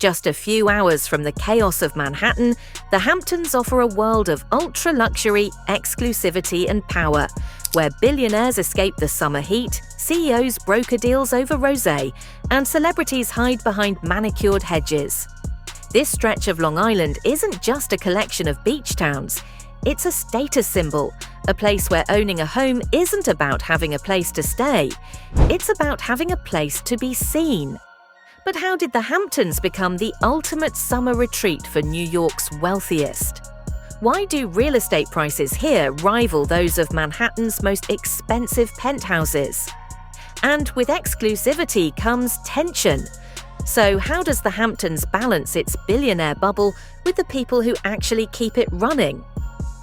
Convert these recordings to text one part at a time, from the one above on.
Just a few hours from the chaos of Manhattan, the Hamptons offer a world of ultra-luxury, exclusivity and power, where billionaires escape the summer heat, CEOs broker deals over rosé, and celebrities hide behind manicured hedges. This stretch of Long Island isn't just a collection of beach towns. It's a status symbol, a place where owning a home isn't about having a place to stay. It's about having a place to be seen. But how did the Hamptons become the ultimate summer retreat for New York's wealthiest? Why do real estate prices here rival those of Manhattan's most expensive penthouses? And with exclusivity comes tension. So how does the Hamptons balance its billionaire bubble with the people who actually keep it running?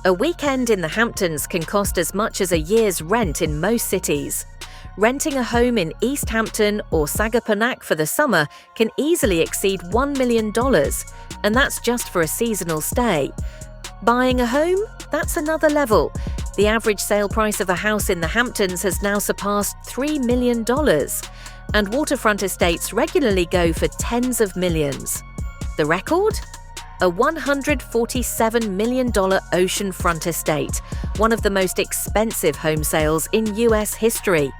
A weekend in the Hamptons can cost as much as a year's rent in most cities. Renting a home in East Hampton or Sagaponack for the summer can easily exceed $1 million, and that's just for a seasonal stay. Buying a home? That's another level. The average sale price of a house in the Hamptons has now surpassed $3 million, and waterfront estates regularly go for tens of millions. The record? A $147 million oceanfront estate, one of the most expensive home sales in US history.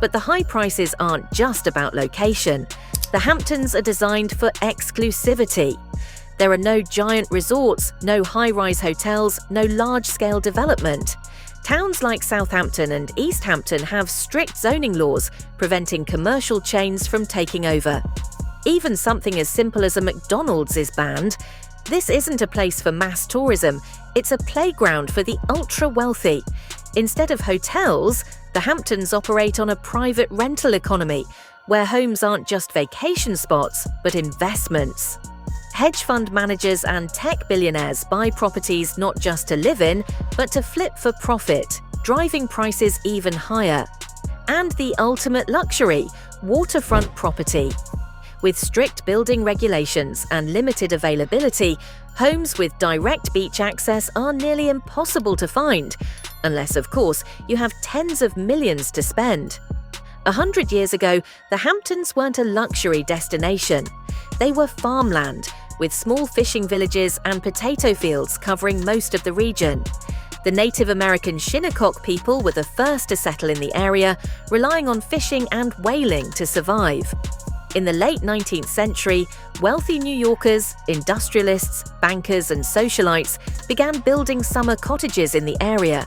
But the high prices aren't just about location. The Hamptons are designed for exclusivity. There are no giant resorts, no high-rise hotels, no large-scale development. Towns like Southampton and East Hampton have strict zoning laws preventing commercial chains from taking over. Even something as simple as a McDonald's is banned. This isn't a place for mass tourism, it's a playground for the ultra-wealthy. Instead of hotels, the Hamptons operate on a private rental economy, where homes aren't just vacation spots, but investments. Hedge fund managers and tech billionaires buy properties not just to live in, but to flip for profit, driving prices even higher. And the ultimate luxury, waterfront property. With strict building regulations and limited availability, homes with direct beach access are nearly impossible to find, unless, of course, you have tens of millions to spend. 100 years ago, the Hamptons weren't a luxury destination. They were farmland, with small fishing villages and potato fields covering most of the region. The Native American Shinnecock people were the first to settle in the area, relying on fishing and whaling to survive. In the late 19th century, wealthy New Yorkers, industrialists, bankers, and socialites began building summer cottages in the area.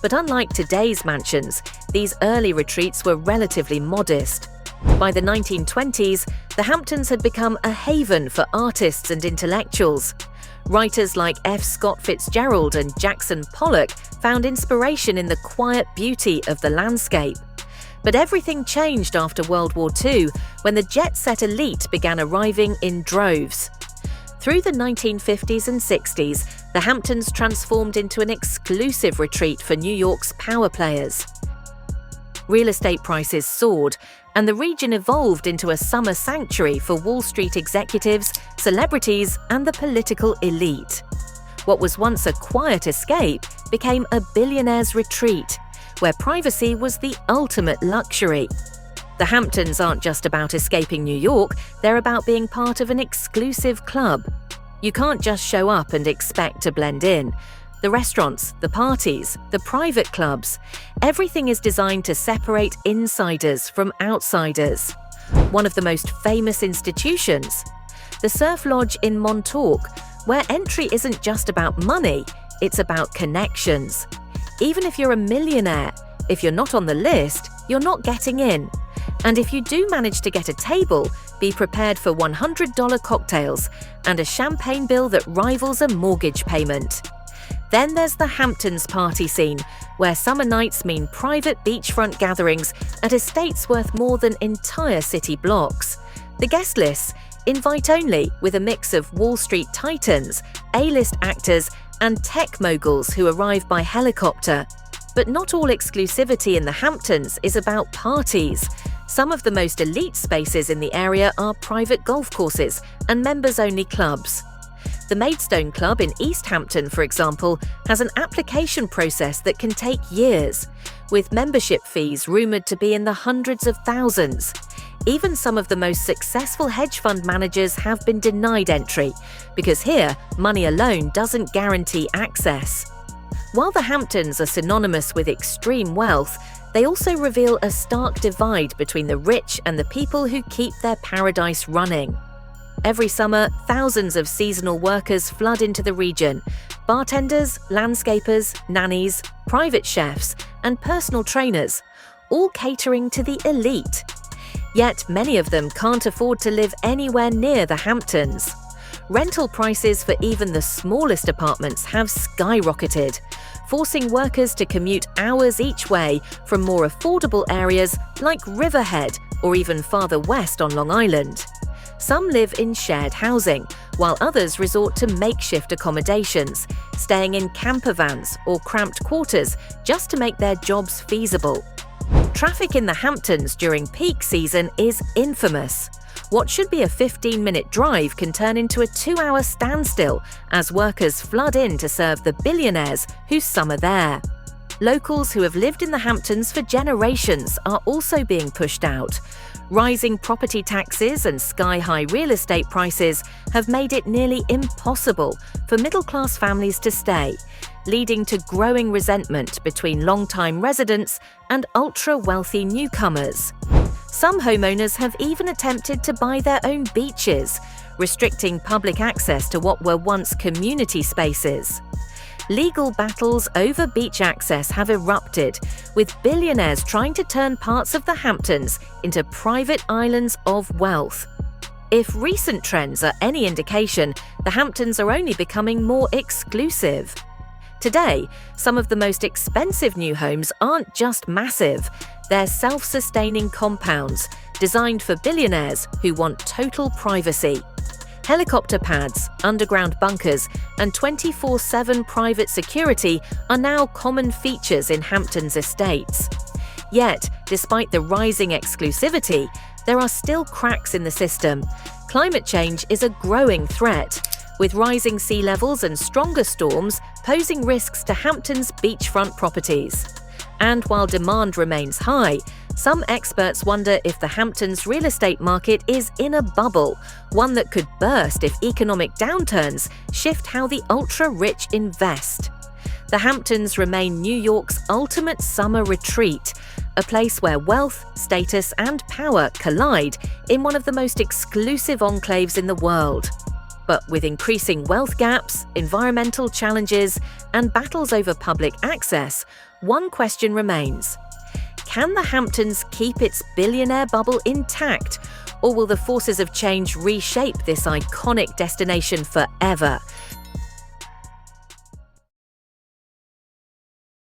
But unlike today's mansions, these early retreats were relatively modest. By the 1920s, the Hamptons had become a haven for artists and intellectuals. Writers like F. Scott Fitzgerald and Jackson Pollock found inspiration in the quiet beauty of the landscape. But everything changed after World War II, when the jet-set elite began arriving in droves. Through the 1950s and 60s, the Hamptons transformed into an exclusive retreat for New York's power players. Real estate prices soared, and the region evolved into a summer sanctuary for Wall Street executives, celebrities, and the political elite. What was once a quiet escape became a billionaire's retreat, where privacy was the ultimate luxury. The Hamptons aren't just about escaping New York, they're about being part of an exclusive club. You can't just show up and expect to blend in. The restaurants, the parties, the private clubs, everything is designed to separate insiders from outsiders. One of the most famous institutions, the Surf Lodge in Montauk, where entry isn't just about money, it's about connections. Even if you're a millionaire, if you're not on the list, you're not getting in. And if you do manage to get a table, be prepared for $100 cocktails and a champagne bill that rivals a mortgage payment. Then there's the Hamptons party scene, where summer nights mean private beachfront gatherings at estates worth more than entire city blocks. The guest lists, invite only, with a mix of Wall Street titans, A-list actors, and tech moguls who arrive by helicopter. But not all exclusivity in the Hamptons is about parties. Some of the most elite spaces in the area are private golf courses and members-only clubs. The Maidstone Club in East Hampton, for example, has an application process that can take years, with membership fees rumoured to be in the hundreds of thousands. Even some of the most successful hedge fund managers have been denied entry, because here, money alone doesn't guarantee access. While the Hamptons are synonymous with extreme wealth, they also reveal a stark divide between the rich and the people who keep their paradise running. Every summer, thousands of seasonal workers flood into the region: bartenders, landscapers, nannies, private chefs, and personal trainers, all catering to the elite. Yet many of them can't afford to live anywhere near the Hamptons. Rental prices for even the smallest apartments have skyrocketed, forcing workers to commute hours each way from more affordable areas like Riverhead or even farther west on Long Island. Some live in shared housing, while others resort to makeshift accommodations, staying in camper vans or cramped quarters just to make their jobs feasible. Traffic in the Hamptons during peak season is infamous. What should be a 15-minute drive can turn into a 2-hour standstill as workers flood in to serve the billionaires who summer there. Locals who have lived in the Hamptons for generations are also being pushed out. Rising property taxes and sky-high real estate prices have made it nearly impossible for middle-class families to stay, leading to growing resentment between long-time residents and ultra-wealthy newcomers. Some homeowners have even attempted to buy their own beaches, restricting public access to what were once community spaces. Legal battles over beach access have erupted, with billionaires trying to turn parts of the Hamptons into private islands of wealth. If recent trends are any indication, the Hamptons are only becoming more exclusive. Today, some of the most expensive new homes aren't just massive, they're self-sustaining compounds designed for billionaires who want total privacy. Helicopter pads, underground bunkers, and 24/7 private security are now common features in Hamptons estates. Yet, despite the rising exclusivity, there are still cracks in the system. Climate change is a growing threat, with rising sea levels and stronger storms posing risks to Hamptons' beachfront properties. And while demand remains high, some experts wonder if the Hamptons' real estate market is in a bubble, one that could burst if economic downturns shift how the ultra-rich invest. The Hamptons remain New York's ultimate summer retreat, a place where wealth, status, and power collide in one of the most exclusive enclaves in the world. But with increasing wealth gaps, environmental challenges, and battles over public access, one question remains: can the Hamptons keep its billionaire bubble intact, or will the forces of change reshape this iconic destination forever,